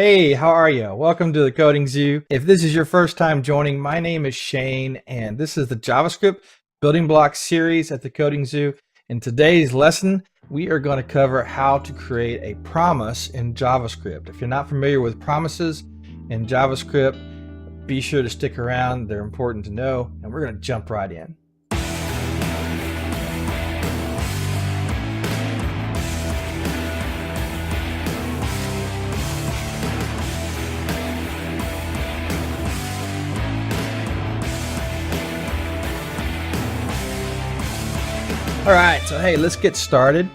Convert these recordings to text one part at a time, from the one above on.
Hey, how are you? Welcome to the Coding Zoo. If this is your first time joining, my name is Shane, and this is the JavaScript Building Blocks series at the Coding Zoo. In today's lesson, we are going to cover how to create a promise in JavaScript. If you're not familiar with promises in JavaScript, be sure to stick around. They're important to know, and we're going to jump right in. All right, so hey, let's get started.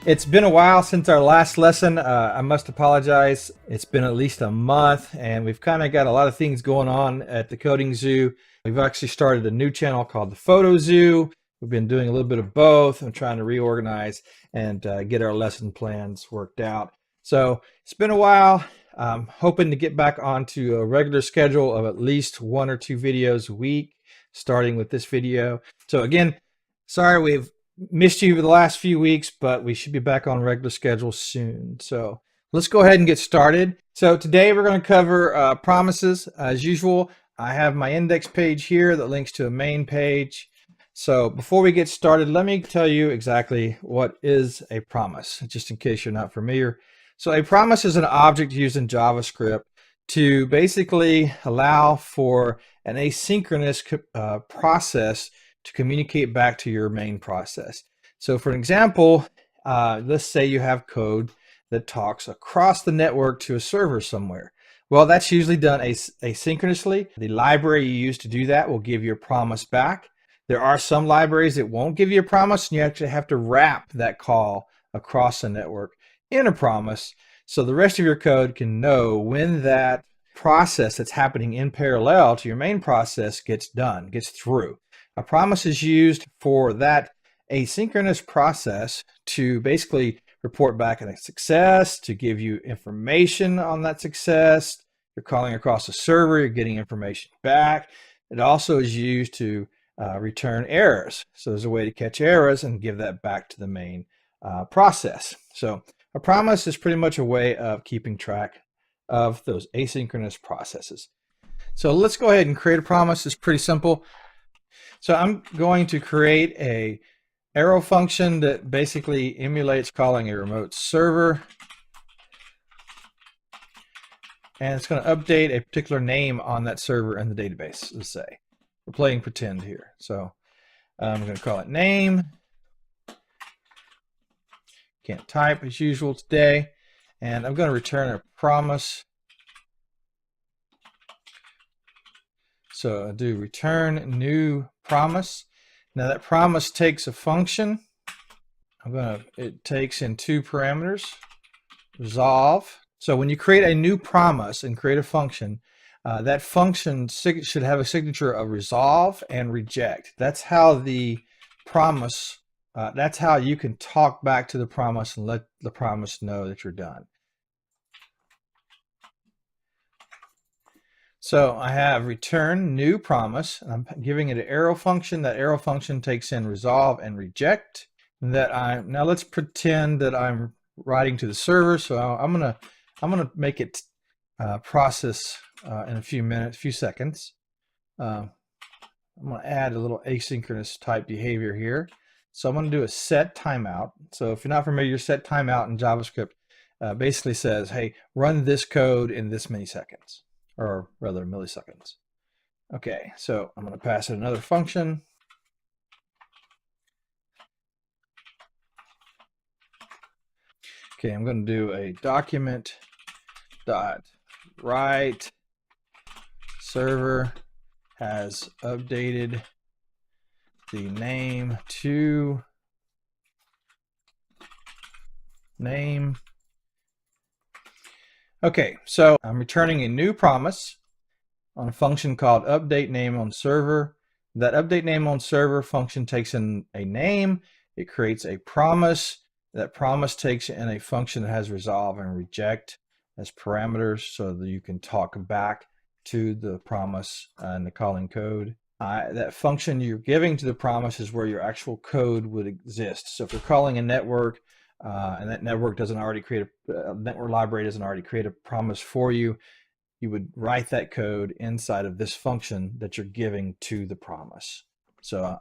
It's been a while since our last lesson. I must apologize. It's been at least a month, and we've kind of got a lot of things going on at the Coding Zoo. We've actually started a new channel called the Photo Zoo. We've been doing a little bit of both. I'm trying to reorganize and get our lesson plans worked out. So it's been a while. I'm hoping to get back onto a regular schedule of at least 1 or 2 videos a week, starting with this video. So again, sorry we've missed you for the last few weeks, but we should be back on regular schedule soon. So let's go ahead and get started. So today we're going to cover promises. As usual, I have my index page here that links to a main page. So before we get started, let me tell you exactly what is a promise, just in case you're not familiar. So a promise is an object used in JavaScript to basically allow for an asynchronous process to communicate back to your main process. So for an example, let's say you have code that talks across the network to a server somewhere. Well, that's usually done asynchronously. The library you use to do that will give you a promise back. There are some libraries that won't give you a promise, and you actually have to wrap that call across the network in a promise so the rest of your code can know when that process that's happening in parallel to your main process gets done, gets through. A promise is used for that asynchronous process to basically report back a success, to give you information on that success. You're calling across a server, you're getting information back. It also is used to return errors. So there's a way to catch errors and give that back to the main process. So a promise is pretty much a way of keeping track of those asynchronous processes. So let's go ahead and create a promise. It's pretty simple. So I'm going to create a arrow function that basically emulates calling a remote server. And it's going to update a particular name on that server in the database, let's say. We're playing pretend here. So I'm going to call it name. Can't type as usual today. And I'm going to return a promise. So I do return new promise. Now that promise takes a function. It takes in 2 parameters, resolve. So when you create a new promise and create a function, that function should have a signature of resolve and reject. That's how the promise, that's how you can talk back to the promise and let the promise know that you're done. So I have return new promise, and I'm giving it an arrow function. That arrow function takes in resolve and reject. Now let's pretend that I'm writing to the server. So I'm gonna make it process in a few seconds. I'm gonna add a little asynchronous type behavior here. So I'm gonna do a set timeout. So if you're not familiar, set timeout in JavaScript basically says, hey, run this code in this many seconds. Or rather milliseconds. Okay, so I'm going to pass it another function. Okay, I'm going to do a document dot write server has updated the name to name. Okay, so I'm returning a new promise on a function called update name on server. That update name on server function takes in a name. It creates a promise. That promise takes in a function that has resolve and reject as parameters so that you can talk back to the promise in the calling code. That function you're giving to the promise is where your actual code would exist. So if you're calling a network, and that network doesn't already create network library doesn't already create a promise for you, you would write that code inside of this function that you're giving to the promise. So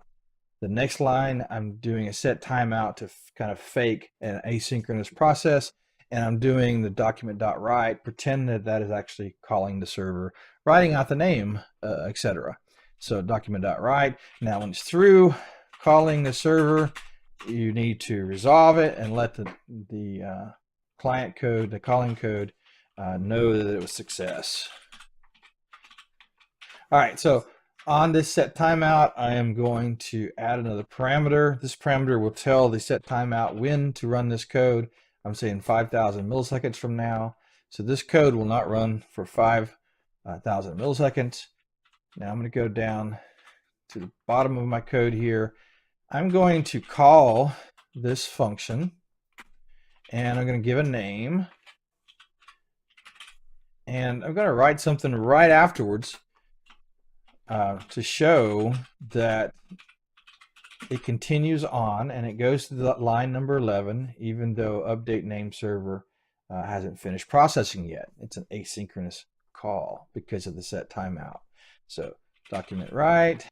the next line, I'm doing a set timeout to kind of fake an asynchronous process, and I'm doing the document.write, pretend that that is actually calling the server, writing out the name, etc. So document.write. Now when it's through calling the server, you need to resolve it and let the client code, the calling code, know that it was success. All right, so on this set timeout, I am going to add another parameter. This parameter will tell the set timeout when to run this code. I'm saying 5,000 milliseconds from now. So this code will not run for 5,000 milliseconds. Now I'm going to go down to the bottom of my code here. I'm going to call this function, and I'm going to give a name, and I'm going to write something right afterwards to show that it continues on and it goes to the line number 11, even though update name server hasn't finished processing yet. It's an asynchronous call because of the set timeout. So document write.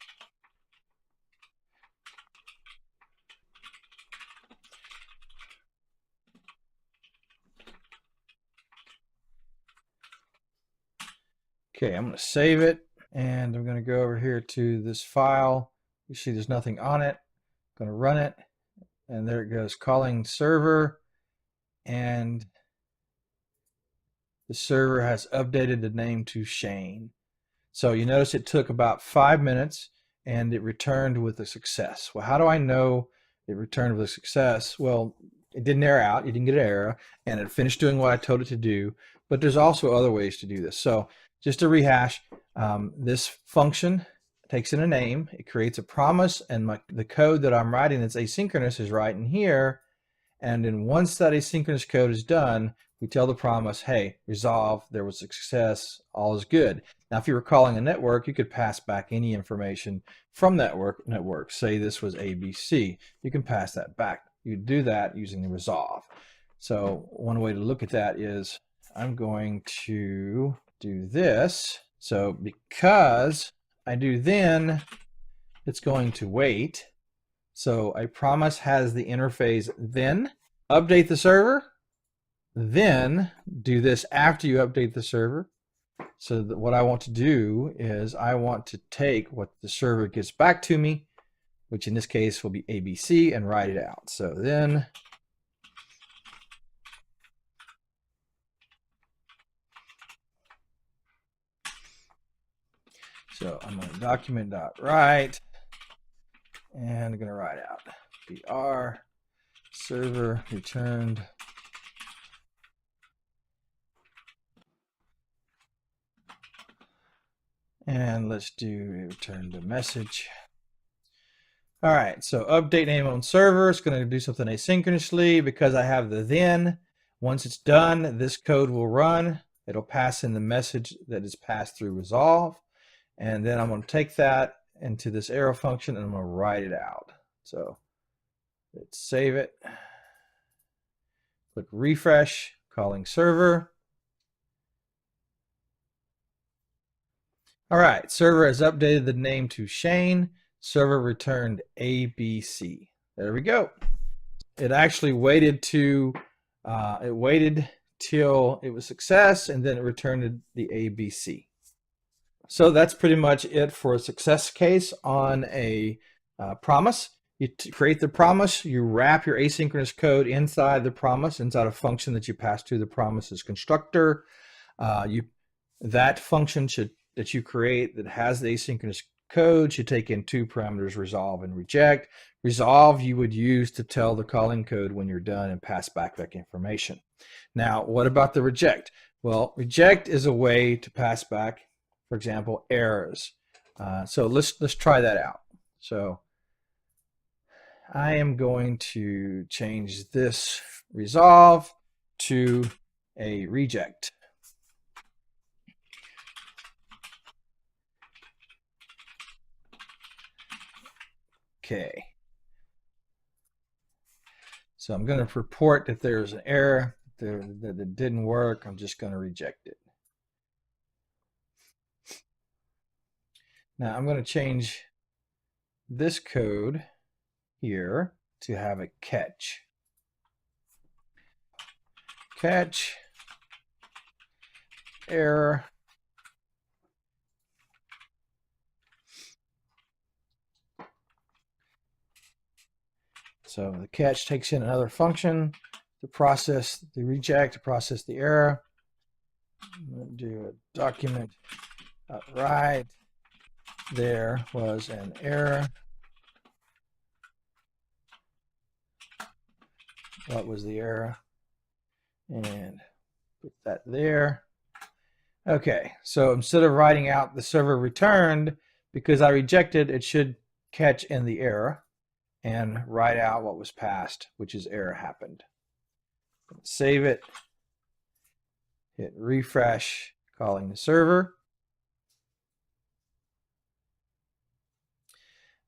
Okay, I'm going to save it, and I'm going to go over here to this file. You see there's nothing on it. I'm going to run it, and there it goes, calling server, and the server has updated the name to Shane. So you notice it took about 5 minutes, and it returned with a success. Well, how do I know it returned with a success? Well, it didn't error out, you didn't get an error, and it finished doing what I told it to do. But there's also other ways to do this. So just to rehash, this function takes in a name, it creates a promise, and the code that I'm writing that's asynchronous is right in here. And then once that asynchronous code is done, we tell the promise, hey, resolve, there was success, all is good. Now, if you were calling a network, you could pass back any information from that network. Say this was ABC, you can pass that back. You do that using the resolve. So one way to look at that is I'm going to do this. So because I do then, it's going to wait. So a promise has the interface then. Update the server, then do this after you update the server. So that what I want to do is I want to take what the server gives back to me, which in this case will be ABC, and write it out. So then I'm going to document.write, and I'm going to write out BR server returned and let's do return the message. All right, so update name on server. It's going to do something asynchronously because I have the then. Once it's done, this code will run. It'll pass in the message that is passed through resolve. And then I'm going to take that into this arrow function and I'm going to write it out. So let's save it. Click refresh, calling server. All right, server has updated the name to Shane. Server returned ABC. There we go. It actually waited till it was success, and then it returned the ABC. So that's pretty much it for a success case on a promise. You create the promise, you wrap your asynchronous code inside the promise, inside a function that you pass to the promise's constructor. That function that you create that has the asynchronous code should take in two parameters, resolve and reject. Resolve you would use to tell the calling code when you're done and pass back that information. Now, what about the reject? Well, reject is a way to pass back, for example, errors. So let's try that out. So I am going to change this resolve to a reject. Okay. So I'm going to report that there's an error, that it didn't work. I'm just going to reject it. Now I'm going to change this code here to have a catch. Catch error. So the catch takes in another function to process the reject, to process the error. I'm going to do a document write. There was an error. What was the error? And put that there. Okay, so instead of writing out the server returned, because I rejected, it should catch in the error and write out what was passed, which is error happened. Save it, hit refresh, calling the server.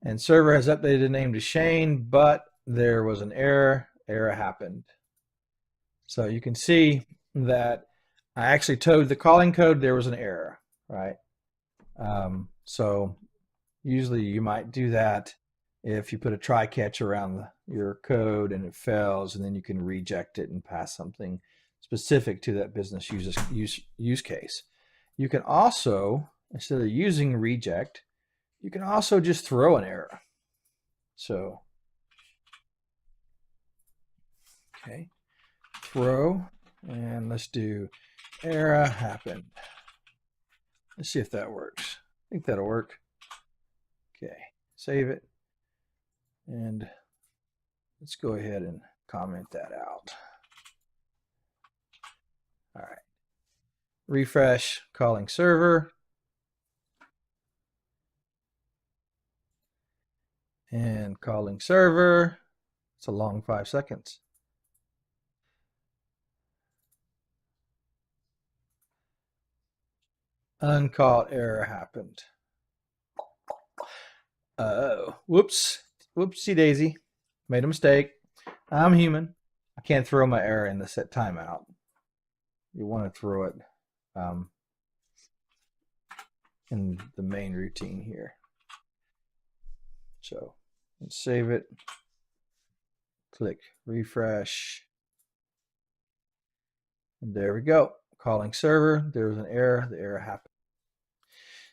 And server has updated the name to Shane, but there was an error. Error happened. So you can see that I actually told the calling code there was an error, right? So usually you might do that if you put a try catch around your code and it fails, and then you can reject it and pass something specific to that business use case. You can also, instead of using reject, you can also just throw an error. So, okay, throw, and let's do error happened. Let's see if that works. I think that'll work. Okay, save it. And let's go ahead and comment that out. All right. Refresh, calling server. And calling server. It's a long 5 seconds. Uncalled error happened. Oh, whoops. Whoopsie daisy. Made a mistake. I'm human. I can't throw my error in the set timeout. You want to throw it in the main routine here. So let's save it. Click refresh. And there we go. Calling server. There was an error. The error happened.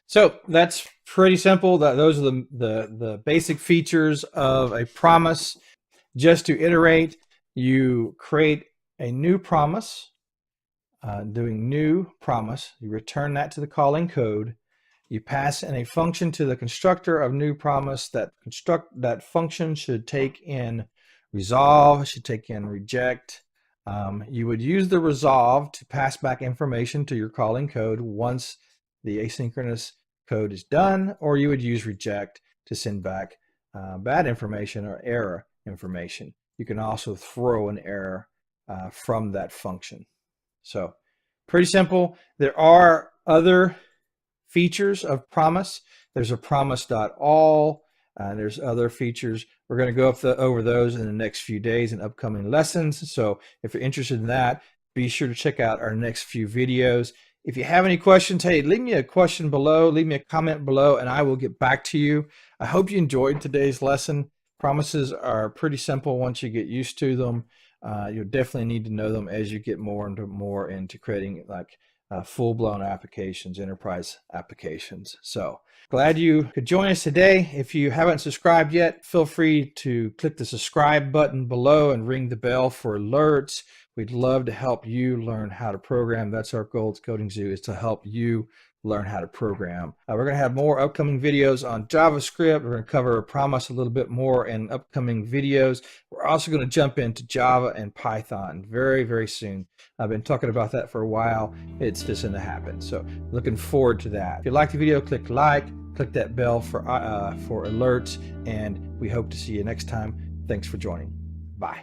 So that's pretty simple. Those are the basic features of a promise. Just to iterate, you create a new promise. Doing new promise, you return that to the calling code. You pass in a function to the constructor of new promise. That function should take in resolve, should take in reject. You would use the resolve to pass back information to your calling code once the asynchronous code is done, or you would use reject to send back bad information or error information. You can also throw an error from that function. So pretty simple. There are other features of promise. There's a promise.all. There's other features. We're going to go over those in the next few days in upcoming lessons. So if you're interested in that, be sure to check out our next few videos. If you have any questions, hey, leave me a question below, leave me a comment below, and I will get back to you. I hope you enjoyed today's lesson. Promises are pretty simple once you get used to them. You'll definitely need to know them as you get more into creating like full-blown applications, enterprise applications. So glad you could join us today. If you haven't subscribed yet, feel free to click the subscribe button below and ring the bell for alerts. We'd love to help you learn how to program. That's our goal at Coding Zoo, is to help you learn how to program. We're going to have more upcoming videos on JavaScript. We're going to cover Promise a little bit more in upcoming videos. We're also going to jump into Java and Python very, very soon. I've been talking about that for a while. It's just going to happen. So looking forward to that. If you like the video, click like, click that bell for alerts, and we hope to see you next time. Thanks for joining. Bye.